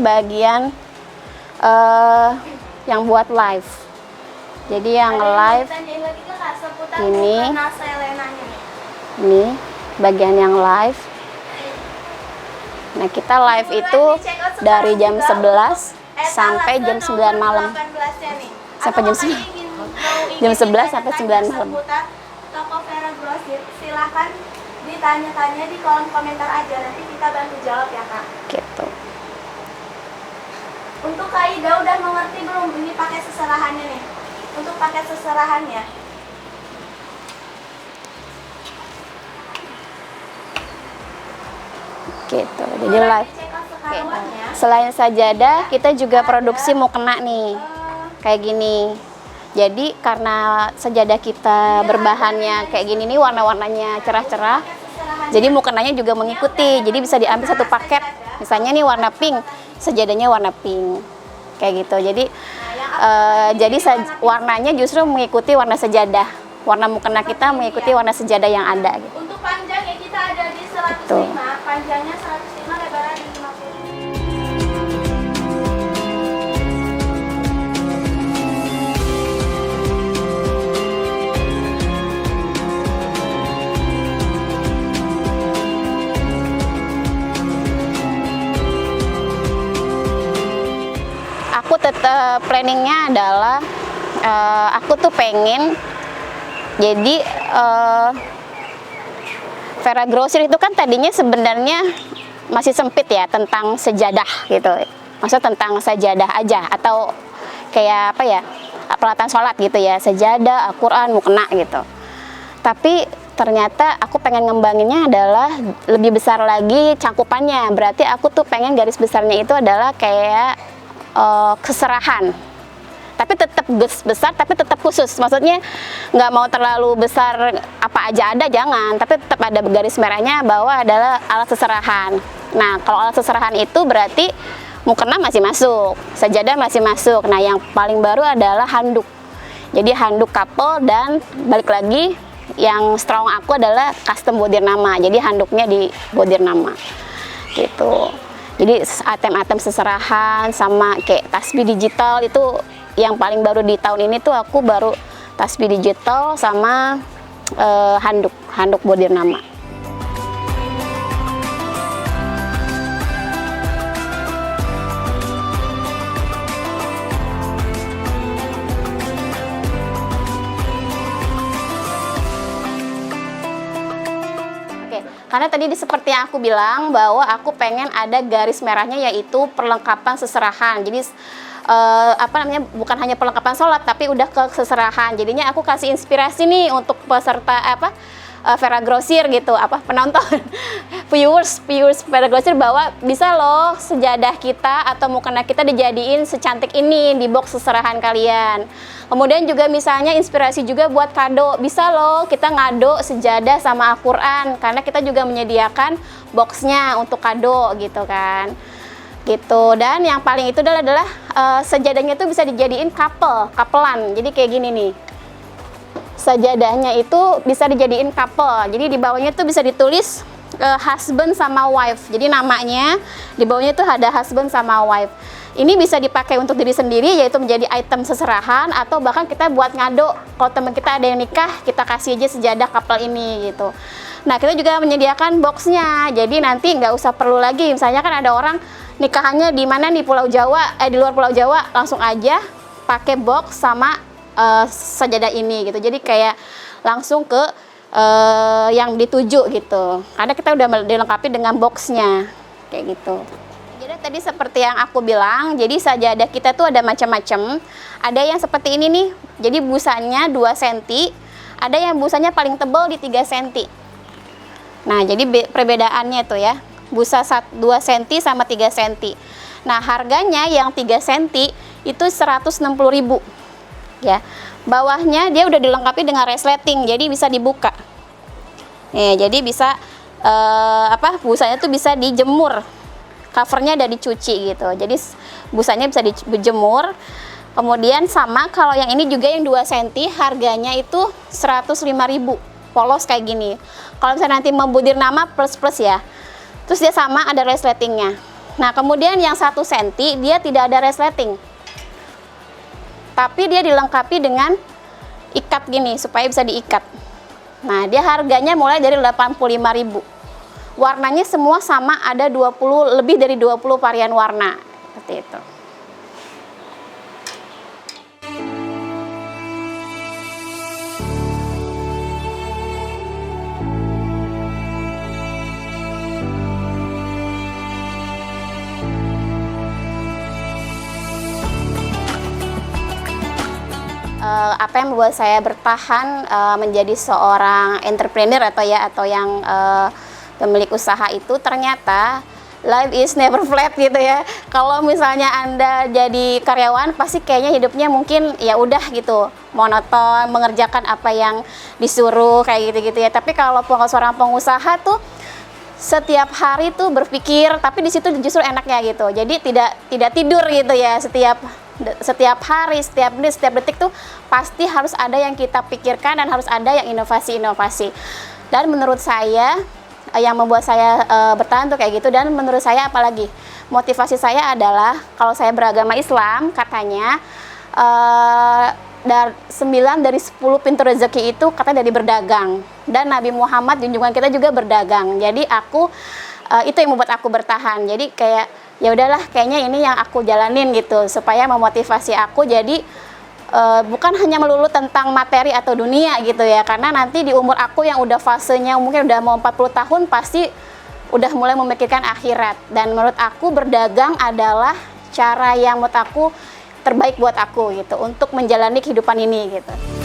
bagian yang buat live. Jadi yang live ini bagian yang live. Nah, kita live itu dari jam 11 sampai jam 9 malam. Sampai jam 9. Jam 11 sampai 9 malam. Toko Vera Grosir, silahkan ditanya-tanya di kolom komentar aja, nanti kita bantu jawab ya Kak. Gitu. Untuk Kak Ida udah mengerti belum ini pakai seserahannya nih? Untuk pakai seserahannya. Gitu. Jadi live. Selain sajadah, kita juga produksi mukena nih. Kayak gini. Jadi karena sajadah kita berbahannya kayak gini nih, warna-warnanya cerah-cerah. Jadi mukenanya juga mengikuti. Jadi bisa diambil satu paket. Misalnya nih warna pink, sajadahnya warna pink. Kayak gitu. Jadi warnanya justru mengikuti warna sajadah. Warna mukena kita mengikuti warna sajadah yang ada gitu. Untuk panjangnya kita ada di 105, panjangnya 105, lebarnya di 50. Aku tetap planningnya adalah aku tuh pengen jadi Vera Grosir itu kan tadinya sebenarnya masih sempit ya tentang sejadah gitu, maksudnya tentang sajadah aja atau kayak apa ya, peralatan sholat gitu ya, sajadah, Al-Quran, mukena gitu. Tapi ternyata aku pengen ngembanginnya adalah lebih besar lagi cangkupannya. Berarti aku tuh pengen garis besarnya itu adalah kayak keserahan, tapi tetap besar, tapi tetap khusus. Maksudnya nggak mau terlalu besar apa aja ada, jangan. Tapi tetap ada garis merahnya bahwa adalah alat seserahan. Nah, kalau alat seserahan itu berarti mukena masih masuk, sajadah masih masuk. Nah, yang paling baru adalah handuk. Jadi handuk couple, dan balik lagi yang strong aku adalah custom bordir nama. Jadi handuknya di bordir nama gitu. Jadi item-item seserahan sama kayak tasbih digital itu yang paling baru di tahun ini tuh aku baru tasbih digital sama handuk bordir nama. Karena tadi seperti yang aku bilang bahwa aku pengen ada garis merahnya, yaitu perlengkapan seserahan. Jadi bukan hanya perlengkapan sholat tapi udah ke seserahan. Jadinya aku kasih inspirasi nih untuk peserta Vera Grosir gitu, penonton viewers Vera Grosir, bahwa bisa loh sejadah kita atau mukena kita dijadiin secantik ini di box seserahan kalian. Kemudian juga misalnya inspirasi juga buat kado, bisa loh kita ngado sejadah sama Al-Quran, karena kita juga menyediakan boxnya untuk kado gitu kan. Gitu. Dan yang paling itu adalah sajadahnya itu bisa dijadiin couple-an. Jadi kayak gini nih. Sajadahnya itu bisa dijadiin couple. Jadi di bawahnya itu bisa ditulis husband sama wife. Jadi namanya di bawahnya itu ada husband sama wife. Ini bisa dipakai untuk diri sendiri, yaitu menjadi item seserahan, atau bahkan kita buat ngado. Kalau teman kita ada yang nikah, kita kasih aja sejadah couple ini gitu. Nah, kita juga menyediakan boxnya. Jadi nanti nggak usah perlu lagi. Misalnya kan ada orang nikahannya di mana nih, Pulau Jawa, di luar Pulau Jawa, langsung aja pakai box sama sajadah ini gitu. Jadi kayak langsung ke yang dituju gitu. Karena kita udah dilengkapi dengan boxnya kayak gitu. Jadi tadi seperti yang aku bilang, jadi sajadah kita tuh ada macam-macam. Ada yang seperti ini nih, jadi busanya 2 cm. Ada yang busanya paling tebal di 3 cm. Nah, jadi perbedaannya tuh ya, busa 2 cm sama 3 cm. Nah, harganya yang 3 cm itu 160.000 ya. Bawahnya dia udah dilengkapi dengan resleting, jadi bisa dibuka. Jadi bisa busanya tuh bisa dijemur. Covernya udah dicuci gitu. Jadi busanya bisa dijemur. Kemudian sama kalau yang ini juga yang 2 cm, harganya itu 105.000. Polos kayak gini. Kalau misalnya nanti membudir nama plus ya. Terus dia sama ada resletingnya. Nah, kemudian yang 1 cm dia tidak ada resleting, tapi dia dilengkapi dengan ikat gini supaya bisa diikat. Nah, dia harganya mulai dari 85.000. Warnanya semua sama, ada lebih dari 20 varian warna seperti itu. Apa yang membuat saya bertahan menjadi seorang entrepreneur atau yang pemilik usaha itu, ternyata life is never flat gitu ya. Kalau misalnya Anda jadi karyawan, pasti kayaknya hidupnya mungkin ya udah gitu, monoton, mengerjakan apa yang disuruh kayak gitu-gitu ya. Tapi kalau seorang pengusaha tuh setiap hari tuh berpikir, tapi di situ justru enaknya gitu. Jadi tidak tidur gitu ya, setiap hari, setiap menit, setiap detik tuh pasti harus ada yang kita pikirkan dan harus ada yang inovasi-inovasi. Dan menurut saya yang membuat saya bertahan tuh kayak gitu. Dan menurut saya apalagi motivasi saya adalah kalau saya beragama Islam, katanya 9 dari 10 pintu rezeki itu katanya dari berdagang. Dan Nabi Muhammad junjungan kita juga berdagang. Jadi itu yang membuat aku bertahan. Jadi kayak ya udahlah, kayaknya ini yang aku jalanin gitu supaya memotivasi aku. Jadi bukan hanya melulu tentang materi atau dunia gitu ya, karena nanti di umur aku yang udah fasenya mungkin udah mau 40 tahun pasti udah mulai memikirkan akhirat. Dan menurut aku berdagang adalah cara yang menurut aku terbaik buat aku gitu untuk menjalani kehidupan ini gitu.